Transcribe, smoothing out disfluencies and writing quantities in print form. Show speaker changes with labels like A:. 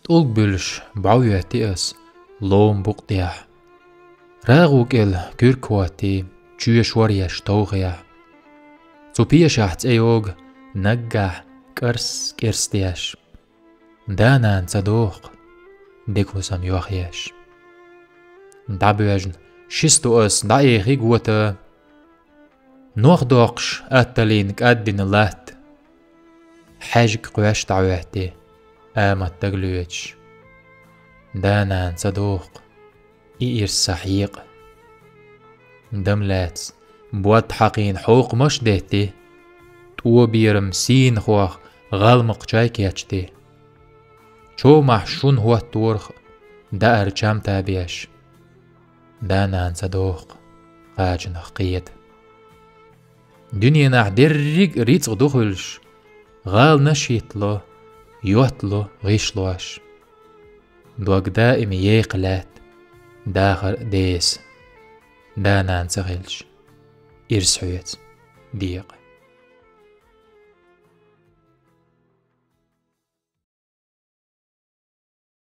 A: طولق بلش بعو يهتئس لوم بقطيح راغوك كيركواتي تشويش وريش توغيح صوبيش احت ايوغ نجح كرستياش دانا صدوق ديكو سم يوخياش دعبيجن شستو اس دعي غيقوة نوخ دوقش اتلينك ادين اللات حاجك قواش تعويحتي اما تقلويتش دانا صدوق إير سحيق دملات بوات حقين حوق مش دهتي تو بيرم سين خوخ غالمق جايك ياتشتي شو محشون هو التورخ دا أرجام تابيش دانا صدوق قاجن قيد دنيا نحدر ريت دخلش غال نشيتلو يوتلو غيشلوش دوك دائم يقلات داخل ديس دانا نسغلش إرسحويت ديق